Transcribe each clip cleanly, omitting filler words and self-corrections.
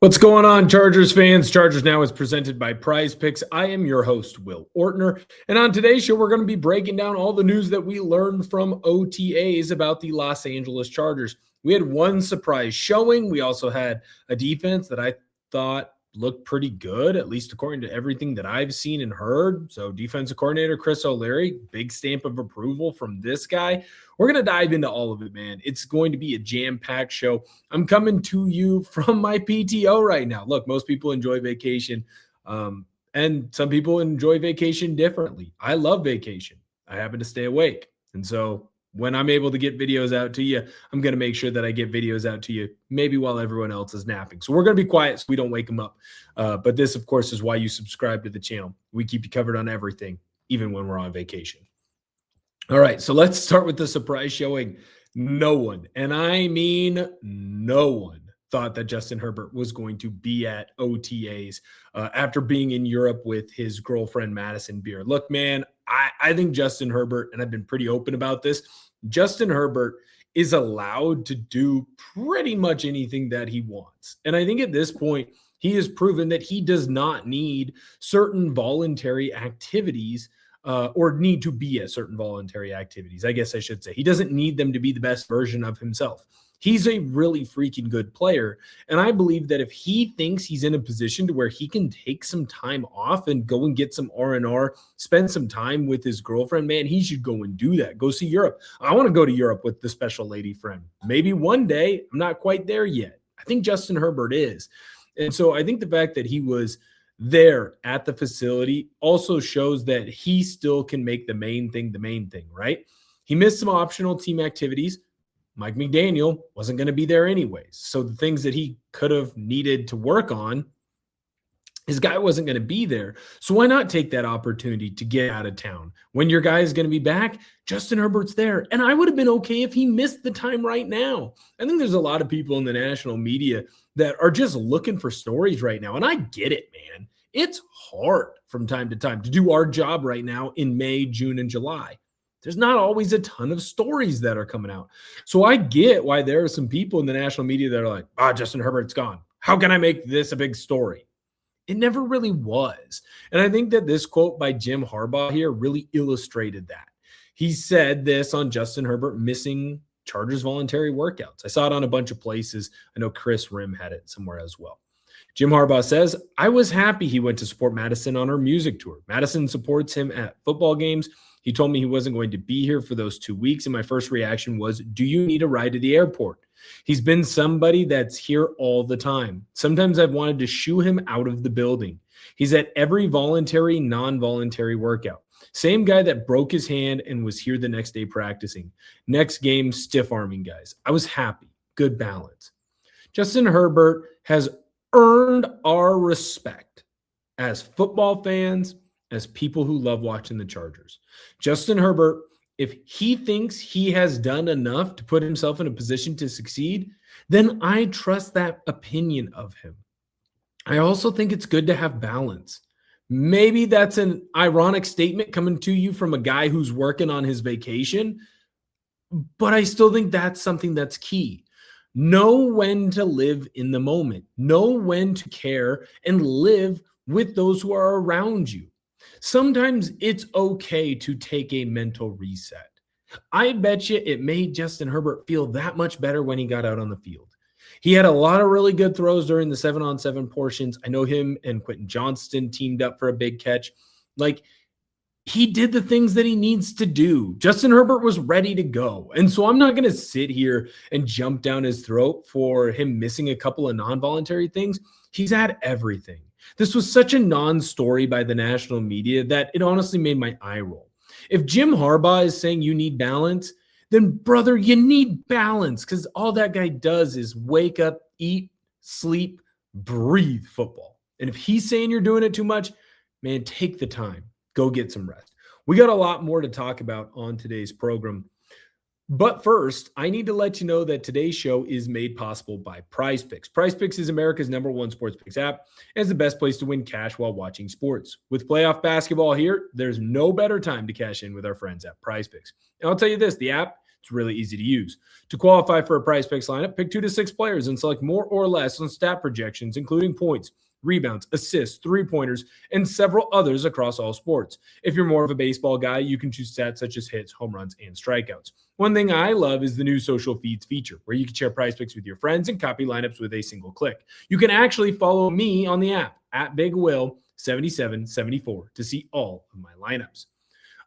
What's going on, Chargers fans? Chargers Now is presented by Prize Picks. I am your host, Will Ortner. And on today's show, we're going to be breaking down all the news that we learned from OTAs about the Los Angeles Chargers. We had one surprise showing. We also had a defense that I thought looked pretty good, at least according to everything that I've seen and heard. So defensive coordinator Chris O'Leary, big stamp of approval from this guy. We're going to dive into all of it, man. It's going to be a jam-packed show. I'm coming to you from my PTO right now. Look, most people enjoy vacation, and some people enjoy vacation differently. I love vacation. I happen to stay awake. And so when I'm able to get videos out to you, I'm going to make sure that I get videos out to you maybe while everyone else is napping. So we're going to be quiet so we don't wake them up. But this, of course, is why you subscribe to the channel. We keep you covered on everything, even when we're on vacation. All right, so let's start with the surprise showing. No one, and I mean no one, thought that Justin Herbert was going to be at OTAs after being in Europe with his girlfriend, Madison Beer. Look, man, I think Justin Herbert, and I've been pretty open about this, Justin Herbert is allowed to do pretty much anything that he wants. And I think at this point, he has proven that he does not need certain voluntary activities or need to be at certain voluntary activities. I guess I should say. He doesn't need them to be the best version of himself. He's a really freaking good player. And I believe that if he thinks he's in a position to where he can take some time off and go and get some R&R, spend some time with his girlfriend, man, he should go and do that. Go see Europe. I want to go to Europe with the special lady friend. Maybe one day. I'm not quite there yet. I think Justin Herbert is. And so I think the fact that he was there at the facility also shows that he still can make the main thing, right? He missed some optional team activities. Mike McDaniel wasn't going to be there anyways. So the things that he could have needed to work on, his guy wasn't going to be there. So why not take that opportunity to get out of town? When your guy is going to be back, Justin Herbert's there. And I would have been okay if he missed the time right now. I think there's a lot of people in the national media that are just looking for stories right now. And I get it, man. It's hard from time to time to do our job right now in May, June, and July. There's not always a ton of stories that are coming out. So I get why there are some people in the national media that are like, Justin Herbert's gone. How can I make this a big story? It never really was. And I think that this quote by Jim Harbaugh here really illustrated that. He said this on Justin Herbert missing Chargers voluntary workouts. I saw it on a bunch of places. I know Chris Rim had it somewhere as well. Jim Harbaugh says, I was happy he went to support Madison on her music tour. Madison supports him at football games. He told me he wasn't going to be here for those 2 weeks. And my first reaction was, do you need a ride to the airport? He's been somebody that's here all the time. Sometimes I've wanted to shoo him out of the building. He's at every voluntary, non-voluntary workout. Same guy that broke his hand and was here the next day practicing. Next game, stiff arming guys. I was happy. Good balance. Justin Herbert has earned our respect as football fans, as people who love watching the Chargers. Justin Herbert, if he thinks he has done enough to put himself in a position to succeed, then I trust that opinion of him. I also think it's good to have balance. Maybe that's an ironic statement coming to you from a guy who's working on his vacation, but I still think that's something that's key. Know when to live in the moment. Know when to care and live with those who are around you. Sometimes it's okay to take a mental reset. I bet you it made Justin Herbert feel that much better when he got out on the field. He had a lot of really good throws during the 7-on-7 portions. I know him and Quentin Johnston teamed up for a big catch. He did the things that he needs to do. Justin Herbert was ready to go. And so I'm not going to sit here and jump down his throat for him missing a couple of non-voluntary things. He's had everything. This was such a non-story by the national media that it honestly made my eye roll. If Jim Harbaugh is saying you need balance, then brother, you need balance, because all that guy does is wake up, eat, sleep, breathe football. And if he's saying you're doing it too much, man, take the time. Go get some rest. We got a lot more to talk about on today's program. But first, I need to let you know that today's show is made possible by Prize Picks. Prize Picks is America's #1 sports picks app and is the best place to win cash while watching sports. With playoff basketball here, there's no better time to cash in with our friends at Prize Picks. And I'll tell you this, the app, It's really easy to use. To qualify for a Prize Picks lineup, pick 2 to 6 players and select more or less on stat projections, including points, rebounds, assists, three-pointers, and several others across all sports. If you're more of a baseball guy, you can choose stats such as hits, home runs, and strikeouts. One thing I love is the new social feeds feature, where you can share Prize Picks with your friends and copy lineups with a single click. You can actually follow me on the app, at BigWill7774, to see all of my lineups.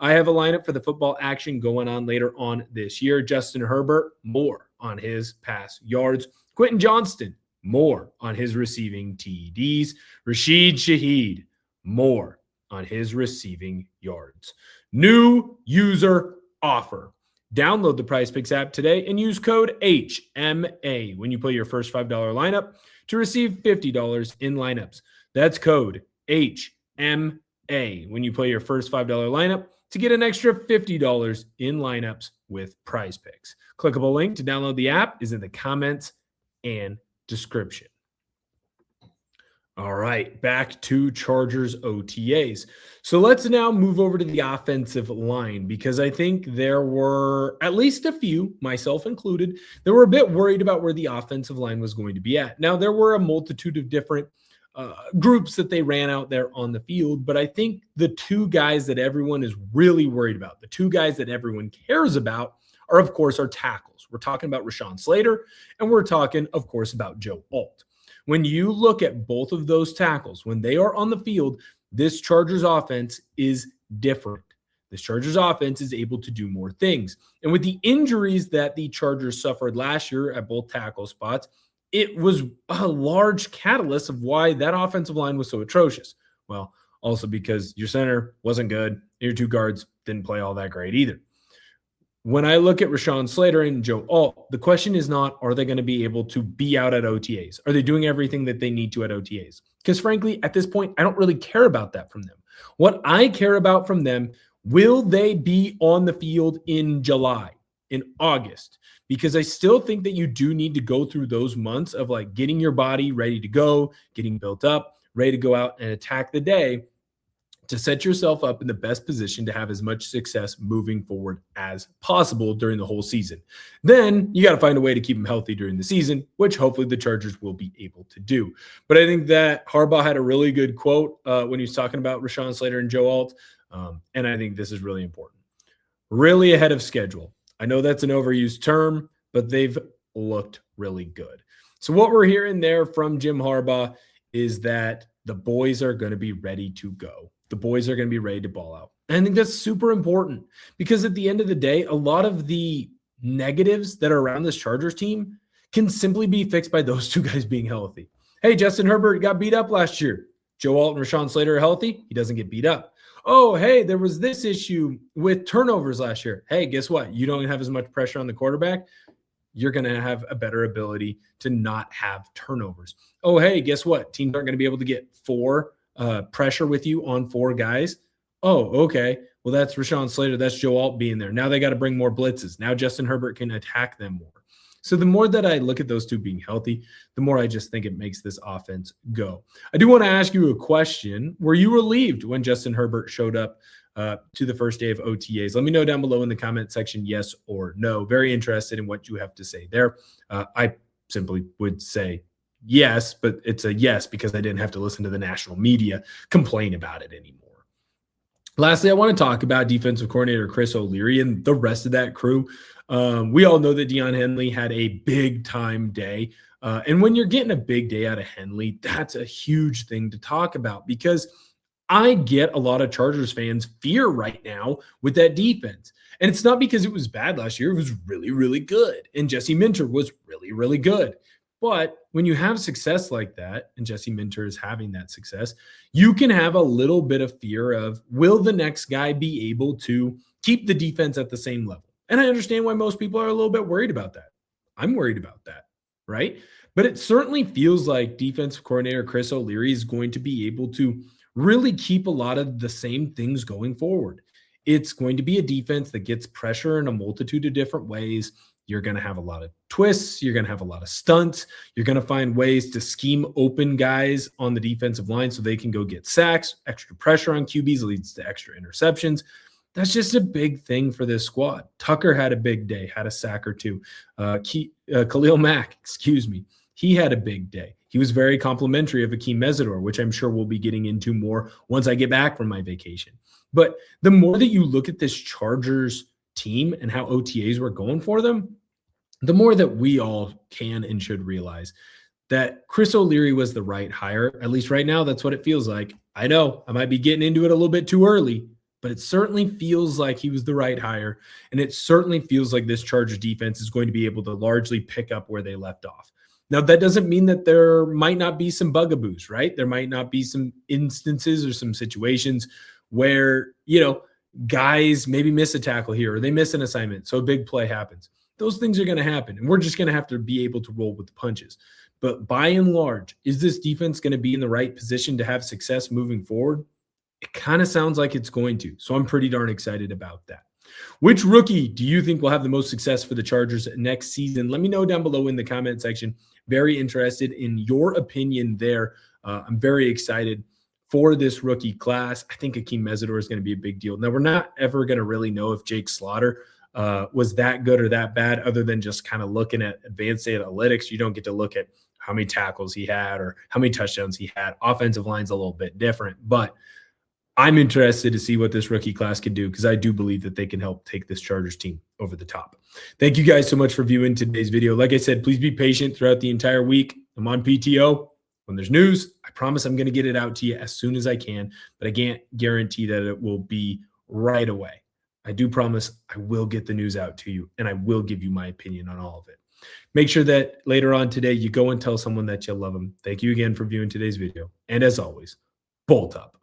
I have a lineup for the football action going on later on this year. Justin Herbert, more on his pass yards. Quentin Johnston, more on his receiving TDs. Rashid Shaheed, more on his receiving yards. New user offer. Download the Prize Picks app today and use code HMA when you play your first $5 lineup to receive $50 in lineups. That's code HMA when you play your first $5 lineup to get an extra $50 in lineups with Prize Picks. Clickable link to download the app is in the comments and description. All right, back to Chargers OTAs. So let's now move over to the offensive line, because I think there were at least a few, myself included, that were a bit worried about where the offensive line was going to be at. Now, there were a multitude of different groups that they ran out there on the field, but I think the two guys that everyone is really worried about, the two guys that everyone cares about, are, of course, our tackles. We're talking about Rashawn Slater, and we're talking, of course, about Joe Alt. When you look at both of those tackles, when they are on the field, this Chargers offense is different. This Chargers offense is able to do more things. And with the injuries that the Chargers suffered last year at both tackle spots, it was a large catalyst of why that offensive line was so atrocious. Well, also because your center wasn't good, and your two guards didn't play all that great either. When I look at Rashawn Slater and Joe Alt, the question is not, are they going to be able to be out at OTAs? Are they doing everything that they need to at OTAs? Because frankly, at this point, I don't really care about that from them. What I care about from them, will they be on the field in July, in August? Because I still think that you do need to go through those months of like getting your body ready to go, getting built up, ready to go out and attack the day, to set yourself up in the best position to have as much success moving forward as possible during the whole season. Then you got to find a way to keep them healthy during the season, which hopefully the Chargers will be able to do. But I think that Harbaugh had a really good quote when he was talking about Rashawn Slater and Joe Alt, and I think this is really important. Really ahead of schedule. I know that's an overused term, but they've looked really good. So what we're hearing there from Jim Harbaugh is that the boys are going to be ready to go. The boys are going to be ready to ball out. And I think that's super important, because at the end of the day, a lot of the negatives that are around this Chargers team can simply be fixed by those two guys being healthy. Hey, Justin Herbert got beat up last year. Joe Alt and Rashawn Slater are healthy. He doesn't get beat up. Oh, hey, there was this issue with turnovers last year. Hey, guess what? You don't have as much pressure on the quarterback. You're going to have a better ability to not have turnovers. Oh, hey, guess what? Teams aren't going to be able to get pressure with you on 4 guys. Oh, okay. Well, that's Rashawn Slater. That's Joe Alt being there. Now they got to bring more blitzes. Now Justin Herbert can attack them more. So the more that I look at those two being healthy, the more I just think it makes this offense go. I do want to ask you a question. Were you relieved when Justin Herbert showed up to the first day of OTAs? Let me know down below in the comment section, yes or no. Very interested in what you have to say there. I simply would say yes, but it's a yes because I didn't have to listen to the national media complain about it anymore. Lastly, I want to talk about defensive coordinator Chris O'Leary and the rest of that crew. We all know that Daiyan Henley had a big-time day. And when you're getting a big day out of Henley, that's a huge thing to talk about, because I get a lot of Chargers fans' fear right now with that defense. And it's not because it was bad last year. It was really, really good. And Jesse Minter was really, really good. But when you have success like that, and Jesse Minter is having that success, you can have a little bit of fear of, will the next guy be able to keep the defense at the same level? And I understand why most people are a little bit worried about that. I'm worried about that, right? But it certainly feels like defensive coordinator Chris O'Leary is going to be able to really keep a lot of the same things going forward. It's going to be a defense that gets pressure in a multitude of different ways. You're going to have a lot of twists. You're going to have a lot of stunts. You're going to find ways to scheme open guys on the defensive line so they can go get sacks. Extra pressure on QBs leads to extra interceptions. That's just a big thing for this squad. Tucker had a big day, had a sack or two. Khalil Mack, excuse me, he had a big day. He was very complimentary of Akeem Mesidor, which I'm sure we'll be getting into more once I get back from my vacation. But the more that you look at this Chargers team and how OTAs were going for them, the more that we all can and should realize that Chris O'Leary was the right hire. At least right now, that's what it feels like. I know I might be getting into it a little bit too early, but it certainly feels like he was the right hire. And it certainly feels like this Chargers defense is going to be able to largely pick up where they left off. Now, that doesn't mean that there might not be some bugaboos, right? There might not be some instances or some situations where, guys maybe miss a tackle here or they miss an assignment. So a big play happens. Those things are going to happen. And we're just going to have to be able to roll with the punches. But by and large, is this defense going to be in the right position to have success moving forward? It kind of sounds like it's going to. So I'm pretty darn excited about that. Which rookie do you think will have the most success for the Chargers next season? Let me know down below in the comment section. Very interested in your opinion there. I'm very excited for this rookie class. I think Akeem Mesidor is going to be a big deal. Now, we're not ever going to really know if Jake Slaughter was that good or that bad, other than just kind of looking at advanced analytics. You don't get to look at how many tackles he had or how many touchdowns he had. Offensive line's a little bit different, but I'm interested to see what this rookie class can do because I do believe that they can help take this Chargers team over the top. Thank you guys so much for viewing today's video. Like I said, please be patient throughout the entire week. I'm on PTO. When there's news, I promise I'm going to get it out to you as soon as I can, but I can't guarantee that it will be right away. I do promise I will get the news out to you, and I will give you my opinion on all of it. Make sure that later on today, you go and tell someone that you love them. Thank you again for viewing today's video. And as always, bolt up.